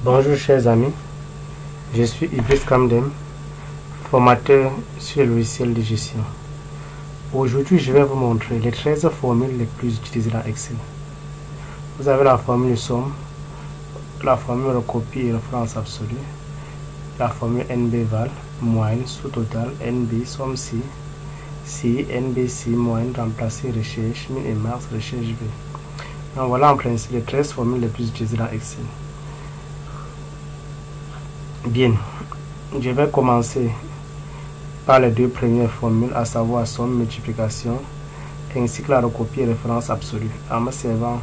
Bonjour chers amis, je suis Idriss Kamdem, formateur sur le logiciel de gestion. Aujourd'hui, je vais vous montrer les 13 formules les plus utilisées dans Excel. Vous avez la formule somme, la formule recopie et référence absolue, la formule NB-val, moyenne, sous-total, NB, somme si, NBC, moyenne, remplacer, recherche, min et max, recherche V. Donc voilà en principe les 13 formules les plus utilisées dans Excel. Bien, je vais commencer par les deux premières formules, à savoir somme, multiplication, ainsi que la recopie et référence absolue, en me servant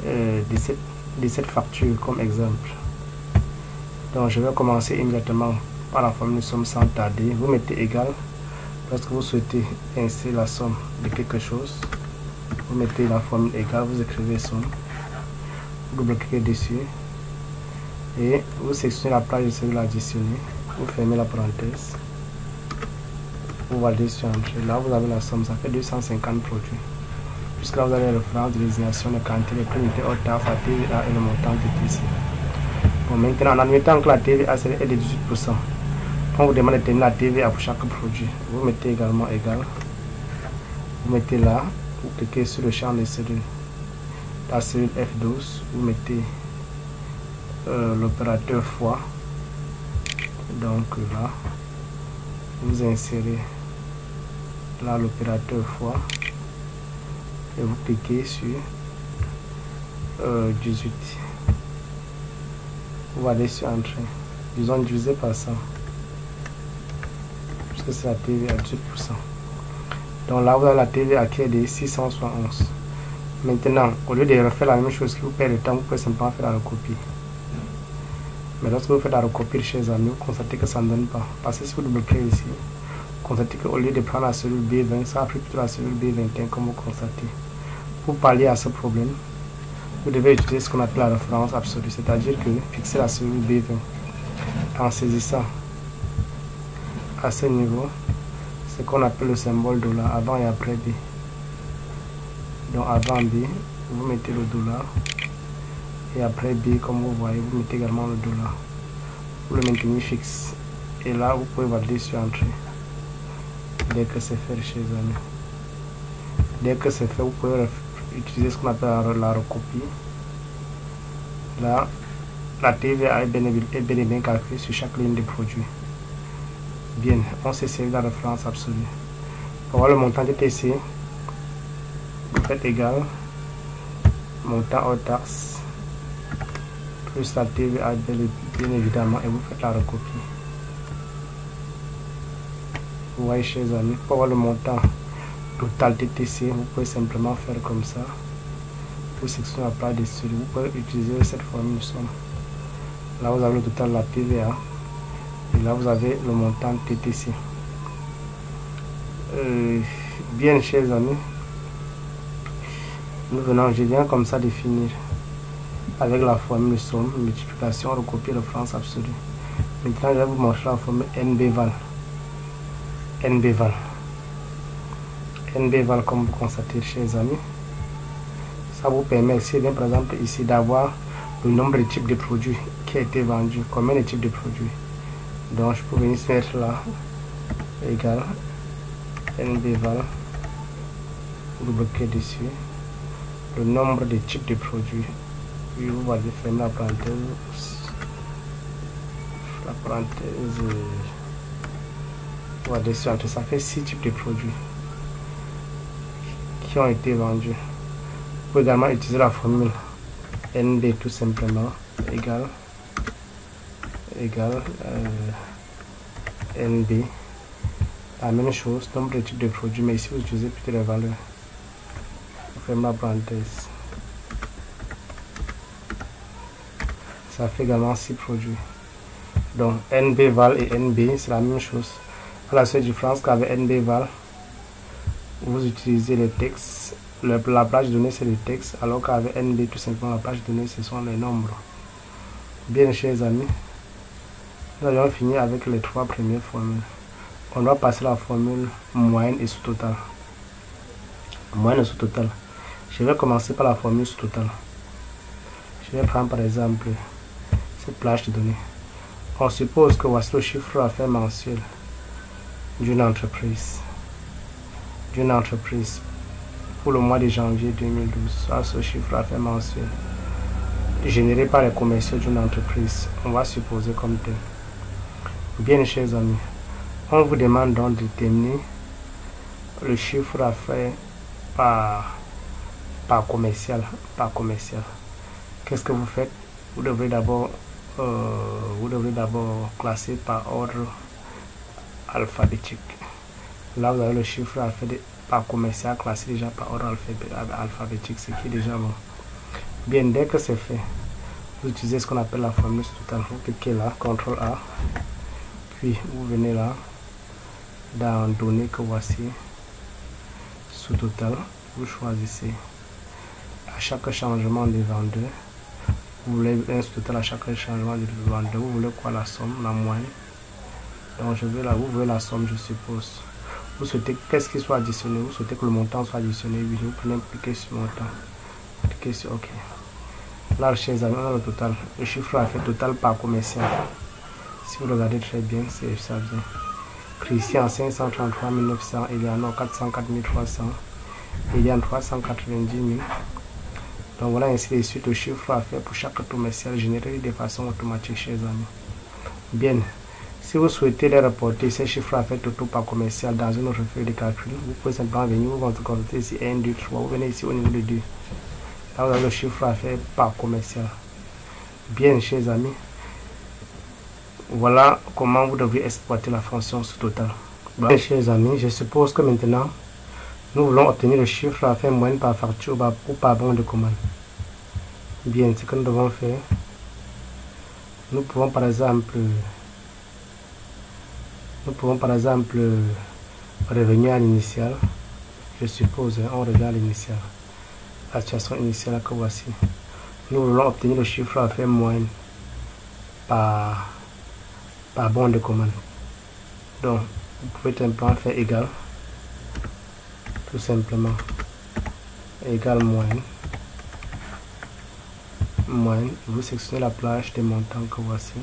de cette facture comme exemple. Donc je vais commencer immédiatement par la formule somme sans tarder. Vous mettez égal lorsque vous souhaitez insérer la somme de quelque chose. Vous mettez la formule égale, vous écrivez somme, vous double-cliquez dessus et vous sélectionnez la plage de celui additionné, vous fermez la parenthèse, vous validez sur entrée. Là vous avez la somme, ça fait 250 produits. Jusque là vous avez la référence de désignation de quantité, les prix unité hors taxe, la TVA et le montant TTC. Bon, maintenant en admettant que la TVA est de 18%, on vous demande de déterminer la TVA pour chaque produit. Vous mettez également égal, vous mettez là, vous cliquez sur le champ de cellule, la cellule F12, vous mettez l'opérateur fois, donc là vous insérez là l'opérateur fois et vous cliquez sur 18, vous allez sur entrée, disons divisé par 100 puisque c'est la TVA à 18%. Donc là vous avez la TVA qui est de 671. Maintenant au lieu de refaire la même chose qui vous perd le temps, vous pouvez simplement faire la recopie. Mais lorsque vous faites la recopie, chers amis, vous constatez que ça ne donne pas. Parce que si vous double-cliquez ici, vous constatez qu'au lieu de prendre la cellule B20, ça a pris plutôt la cellule B21 comme vous constatez. Pour pallier à ce problème, vous devez utiliser ce qu'on appelle la référence absolue, c'est-à-dire que fixer la cellule B20 en saisissant à ce niveau ce qu'on appelle le symbole dollar avant et après B. Donc avant B, vous mettez le dollar. Et après B, comme vous voyez, vous mettez également le dollar. Vous le maintenez fixe. Et là, vous pouvez valider sur entrée. Dès que c'est fait, chers amis. Dès que c'est fait, vous pouvez utiliser ce qu'on appelle la recopie. Là, la TVA est bel et bien calculée sur chaque ligne de produit. Bien, on s'est servi de la référence absolue. Pour voir le montant de TTC, vous faites égal montant hors taxe plus la TVA bien évidemment et vous faites la recopie. Vous voyez chers amis, pour voir le montant total TTC, vous pouvez simplement faire comme ça. Vous sélectionnez la plage dessus, vous pouvez utiliser cette formule somme. Là vous avez le total de la TVA et là vous avez le montant TTC. Bien chers amis, je viens comme ça de finir avec la formule somme, multiplication, recopie, référence absolue. Maintenant, je vais vous montrer la formule NB-val. NB-val, comme vous constatez, chers amis, ça vous permet ici, bien par exemple, ici d'avoir le nombre de types de produits qui a été vendu, combien de types de produits. Donc, je peux venir mettre là, égal, NB-val, double-cliquer dessus, le nombre de types de produits. Puis vous allez fermer la parenthèse, vous allez sur entrée, ça fait 6 types de produits qui ont été vendus. Vous pouvez également utiliser la formule NB tout simplement, égal NB, la même chose, nombre de types de produits, mais ici vous utilisez plutôt les valeurs. Vous fermez la parenthèse. Ça fait également 6 produits. Donc NB-val et NB, c'est la même chose. À la seule différence qu'avec NB-val, vous utilisez les textes. La plage de données, c'est le texte, alors qu'avec NB, tout simplement, la plage de données, ce sont les nombres. Bien, chers amis, nous allons finir avec les 3 premières formules. On doit passer la formule moyenne et sous-total. Moyenne et sous-total. Je vais commencer par la formule sous-total. Je vais prendre par exemple cette plage de données. On suppose que voici le chiffre d'affaires mensuel d'une entreprise. Pour le mois de janvier 2012. Ça, ce chiffre d'affaires mensuel généré par les commerciaux d'une entreprise. On va supposer comme tel. Bien, chers amis, on vous demande donc de déterminer le chiffre d'affaires par commercial. Qu'est-ce que vous faites? Vous devrez d'abord classer par ordre alphabétique. Là, vous avez le chiffre d'affaires par commercial classé déjà par ordre alphabétique, ce qui est déjà bon. Bien, dès que c'est fait, vous utilisez ce qu'on appelle la formule totale. Vous cliquez là, CTRL A, puis vous venez là, dans données que voici, sous total, vous choisissez à chaque changement de vendeur, vous voulez un total à chaque changement de vendeur, vous voulez quoi? La somme, la moyenne. Donc je vais là, vous voulez la somme, je suppose. Vous souhaitez qu'est-ce qui soit additionné, vous souhaitez que le montant soit additionné, oui, vous prenez cliquer sur montant, cliquez sur OK. Là, chers amis, on a le total, le chiffre d'affaires total par commercial. Si vous regardez très bien, c'est ça vient. Christian 533 900, Eliano 404 300, Eliane 390 000. Donc voilà ainsi de suite le chiffre d'affaires pour chaque commercial généré de façon automatique, chers amis. Bien, si vous souhaitez les reporter, ces chiffres d'affaires totaux par commercial dans une autre feuille de calcul, vous pouvez simplement venir vous consulter ici 1, 2, 3, vous venez ici au niveau de 2. Là, vous avez le chiffre d'affaires par commercial. Bien, chers amis, voilà comment vous devez exploiter la fonction sous total. Bien, chers amis, je suppose que maintenant, nous voulons obtenir le chiffre d'affaires moyenne par facture ou par bon de commande. Bien, ce que nous devons faire, nous pouvons par exemple revenir à l'initial. Je suppose, on revient à l'initial. La situation initiale que voici. Nous voulons obtenir le chiffre d'affaires moyenne par bon de commande. Donc, vous pouvez simplement faire égal, tout simplement, égal moyenne. Vous sélectionnez la plage des montants que voici.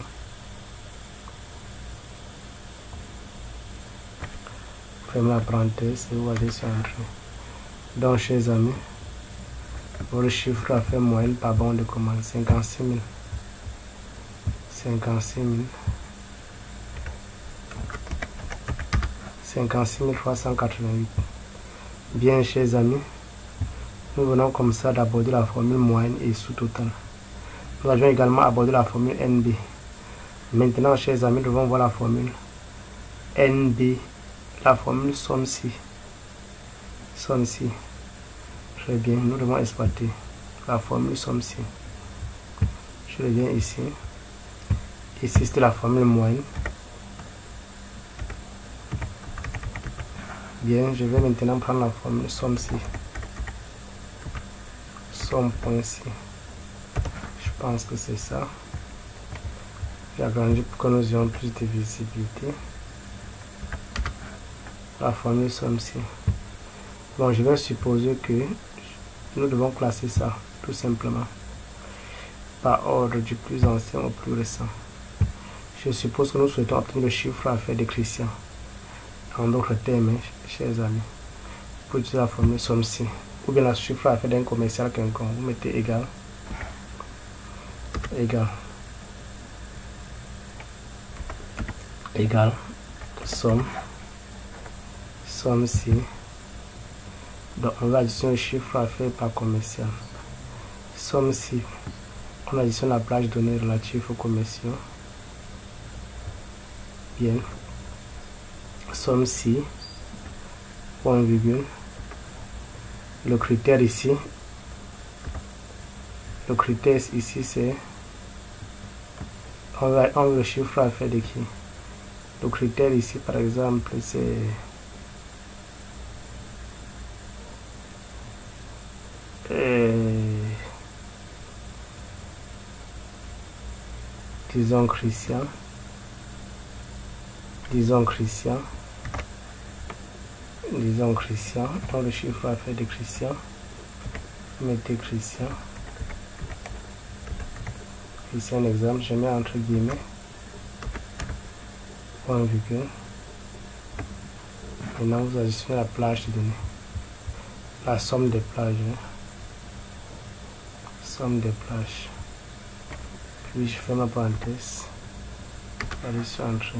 Fermez la parenthèse et vous allez sur Entrée. Donc, chers amis, pour le chiffre d'affaires moyenne par bon de commande, 56 000. 56 388. Bien, chers amis, nous venons comme ça d'aborder la formule moyenne et sous-total. Nous allons également aborder la formule NB. Maintenant, chers amis, nous devons voir la formule NB, la formule somme-ci. Très bien, nous devons exploiter la formule somme-ci. Je reviens ici. Ici, c'est la formule moyenne. Bien, je vais maintenant prendre la formule somme-ci. Somme.ci. Je pense que c'est ça. J'agrandis pour que nous ayons plus de visibilité. La formule somme-ci. Bon, je vais supposer que nous devons classer ça, tout simplement, par ordre du plus ancien au plus récent. Je suppose que nous souhaitons obtenir le chiffre d'affaires de Christian. En d'autres termes, chers amis, pour utiliser la formule somme-ci, ou bien le chiffre d'affaires d'un commercial quelconque, vous mettez égal, somme-ci. Donc on va additionner le chiffre d'affaires par commercial. Somme-ci, on additionne la plage de données relative aux commerciaux. Bien. Somme-ci, point virgule. Le critère ici, c'est on veut le chiffre d'affaires de qui? Le critère ici, par exemple, c'est disons Christian. Dans le chiffre d'affaires de Christian, mettez Christian. Ici un exemple, je mets entre guillemets, point virgule. Maintenant vous ajoutez la plage de données, la somme des plages, somme des plages, puis je fais ma parenthèse, allez sur entrée.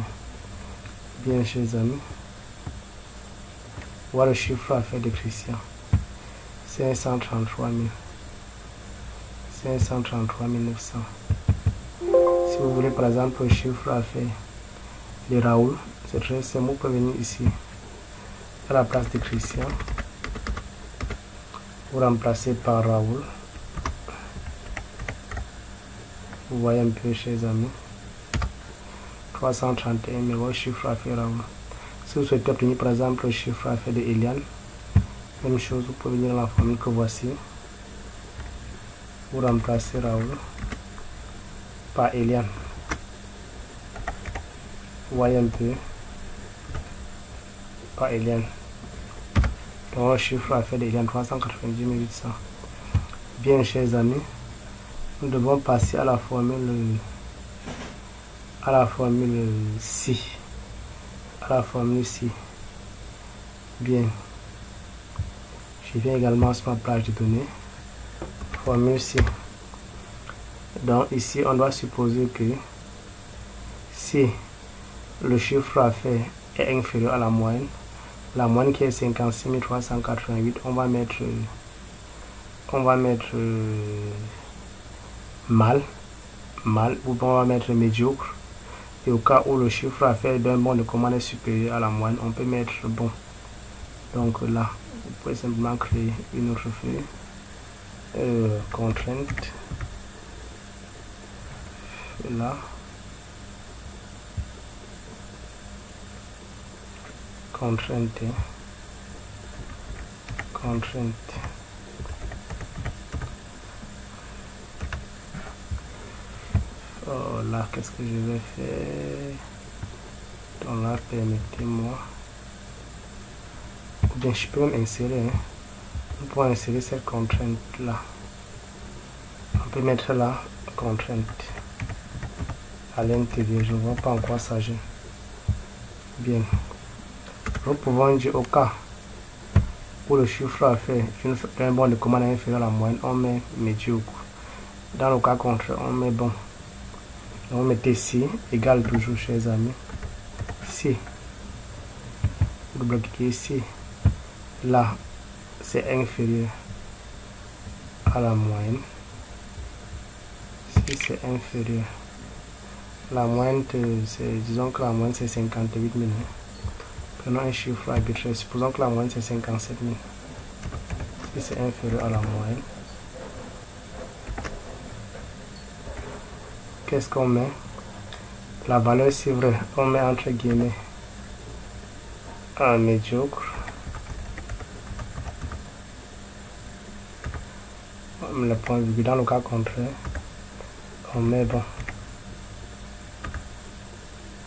Bien, chers amis, voilà le chiffre à faire de Christian, 533 900. Si vous voulez par exemple le chiffre à faire de Raoul, c'est très simple, vous pouvez venir ici à la place de Christian, vous remplacez par Raoul. Vous voyez un peu, chers amis, 331 000 chiffre à faire Raoul. Si vous souhaitez obtenir par exemple le chiffre à faire de Eliane, même chose, vous pouvez venir dans la formule que voici, vous remplacez Raoul par Eliane. Vous voyez un peu, par Eliane. Donc le chiffre à faire de Eliane, 390 800. Bien, chers amis, nous devons passer à la formule C. À la formule C. Bien. Je viens également sur ma plage de données. Formule C. Donc ici, on doit supposer que si le chiffre à faire est inférieur à la moyenne qui est 56 388, on va mettre mal, ou on va mettre médiocre, et au cas où le chiffre à faire d'un bon de commande est supérieur à la moyenne, on peut mettre bon. Donc là, vous pouvez simplement créer une autre feuille, contrainte, là, contrainte. Oh là, qu'est-ce que je vais faire? Donc là, permettez-moi. Ou bien je peux même insérer, pour insérer cette contrainte là. On peut mettre la contrainte à l'intérieur. Je ne vois pas en quoi ça gêne. Bien. Nous pouvons dire au cas où le chiffre à faire d'un bon de commande inférieur à la moyenne, on met médiocre. Dans le cas contraire, on met bon. On met C égale toujours, chers amis. C. Double-cliquez ici. Là, c'est inférieur à la moyenne. Si c'est inférieur, la moyenne, disons que la moyenne c'est 58 000. Prenons un chiffre arbitraire. Supposons que la moyenne c'est 57 000. Si c'est inférieur à la moyenne, qu'est-ce qu'on met? La valeur, c'est vrai, on met entre guillemets un médiocre. Le point virgule, dans le cas contraire, on met bon.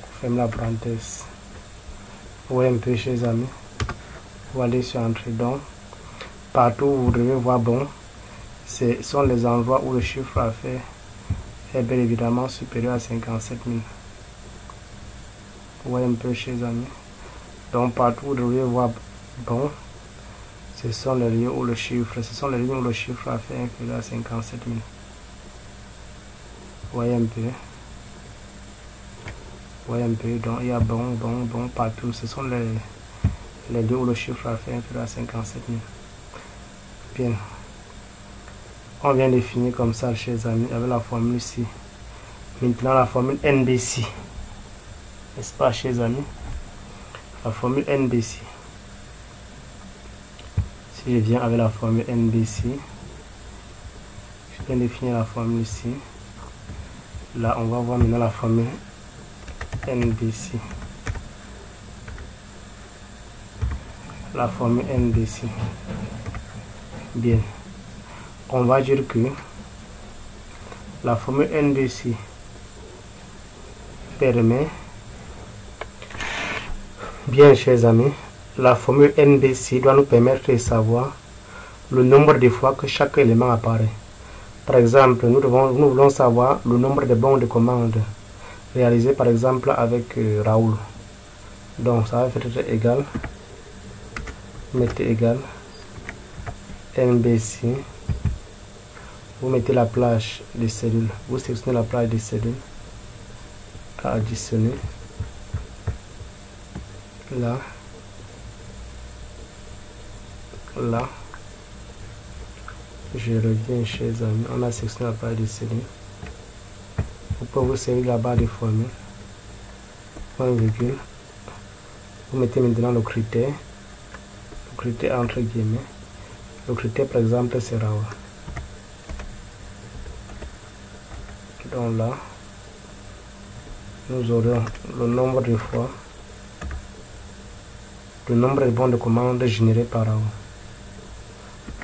On ferme la parenthèse. Vous voyez un peu, chers amis. Vous allez sur entrée. Donc, partout où vous devez voir bon, ce sont les endroits où le chiffre à faire est bien évidemment supérieur à 57 000. Vous voyez un peu, chers amis. Donc partout où vous devez voir bon, ce sont les lieux où le chiffre, a fait inférieur à 57 000. Vous voyez un peu. Donc il y a bon partout. Ce sont les lieux où le chiffre a fait inférieur à 57 000. Bien. On vient de finir comme ça, chers amis, avec la formule C. Maintenant la formule NBC. N'est-ce pas, chers amis? La formule NBC. Si je viens avec la formule NBC, je viens de définir la formule ici. Là, on va voir maintenant la formule NBC. La formule NBC. Bien. On va dire que la formule NBC permet, bien, chers amis, la formule NBC doit nous permettre de savoir le nombre de fois que chaque élément apparaît. Par exemple, nous voulons savoir le nombre de bons de commande réalisés par exemple avec Raoul. Donc ça va être égal, mettez égal NBC, vous mettez la plage des cellules, vous sélectionnez la plage des cellules à additionner, là, là, je reviens chez les amis, on a sélectionné la plage des cellules, vous pouvez vous servir la barre de formule, point virgule, vous mettez maintenant le critère entre guillemets, le critère par exemple c'est Raoul. Donc là, nous aurons le nombre de fois, le nombre de bons de commande générés par Raoul.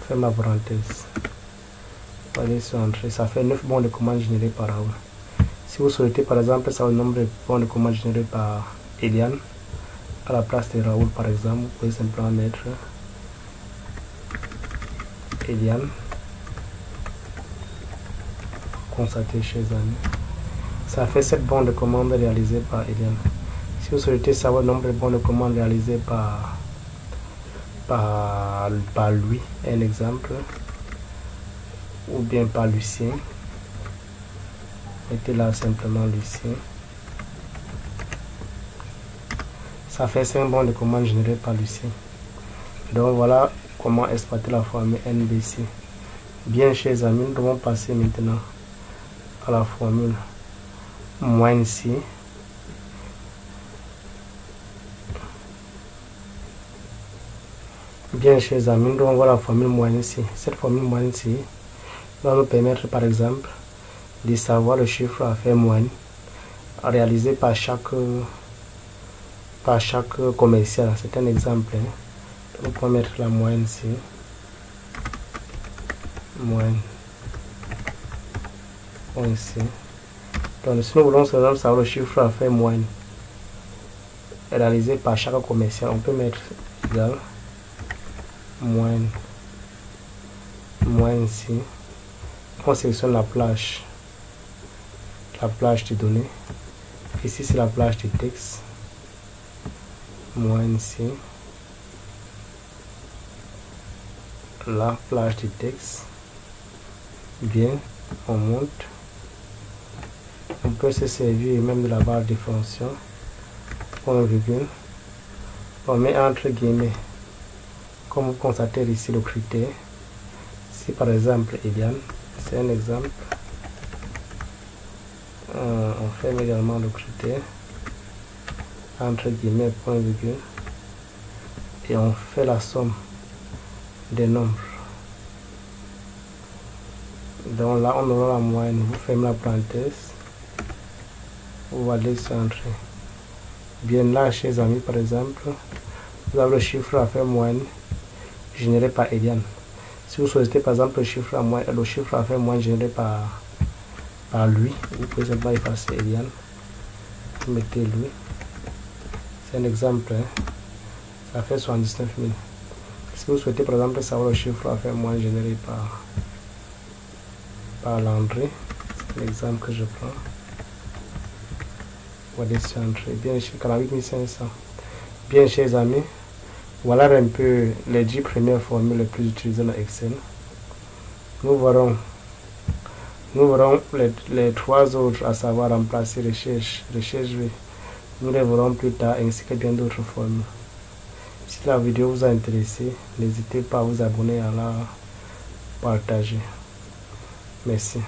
Ferme la parenthèse. Allez sur entrée, ça fait 9 bons de commande générés par Raoul. Si vous souhaitez par exemple savoir le nombre de bons de commande générés par Eliane, à la place de Raoul par exemple, vous pouvez simplement mettre Eliane, constater chez les amis. Ça fait 7 bons de commande réalisés par Eliane. Si vous souhaitez savoir le nombre de bons de commande réalisés par lui, un exemple, ou bien par Lucien, mettez là simplement Lucien. Ça fait 5 bons de commande générés par Lucien. Donc voilà comment exploiter la formule NBC. Bien chers amis, nous devons passer maintenant à la formule moins C. Bien chers amis, nous devons voir la formule moins C. Cette formule moins C va nous permettre par exemple de savoir le chiffre à faire moyenne réalisé par chaque commercial. C'est un exemple. Nous pouvons mettre la moyenne ici. Moyenne. Ici. Donc si nous voulons savoir le chiffre à faire moyenne réalisé par chaque commercial, on peut mettre égal moyenne. Moyenne ici. On sélectionne la plage de données. Ici c'est la plage de texte. Moyenne ici. La plage de texte. Bien, on monte. On peut se servir même de la barre de fonction. Point virgule. On met entre guillemets. Comme vous constatez ici le critère. Si par exemple Eliane, c'est un exemple. On ferme également le critère. Entre guillemets, point virgule. Et on fait la somme des nombres. Donc là on aura la moyenne. Vous fermez la parenthèse. Vous allez sur entrée. Bien là chez les amis par exemple, vous avez le chiffre à faire moyenne généré par Eliane. Si vous souhaitez par exemple le chiffre à faire moyenne généré par lui, vous pouvez simplement effacer Eliane. Vous mettez lui. C'est un exemple. Hein. Ça fait 79 000. Si vous souhaitez par exemple savoir le chiffre à faire moyenne généré par Landry, c'est l'exemple que je prends. Voilà sur entrée. Bien chez 48 500. Bien chers amis, voilà un peu les 10 premières formules les plus utilisées dans Excel. Nous verrons les 3 autres, à savoir remplacer recherche V. Nous les verrons plus tard, ainsi que bien d'autres formules. Si la vidéo vous a intéressé, n'hésitez pas à vous abonner et à la partager. Merci.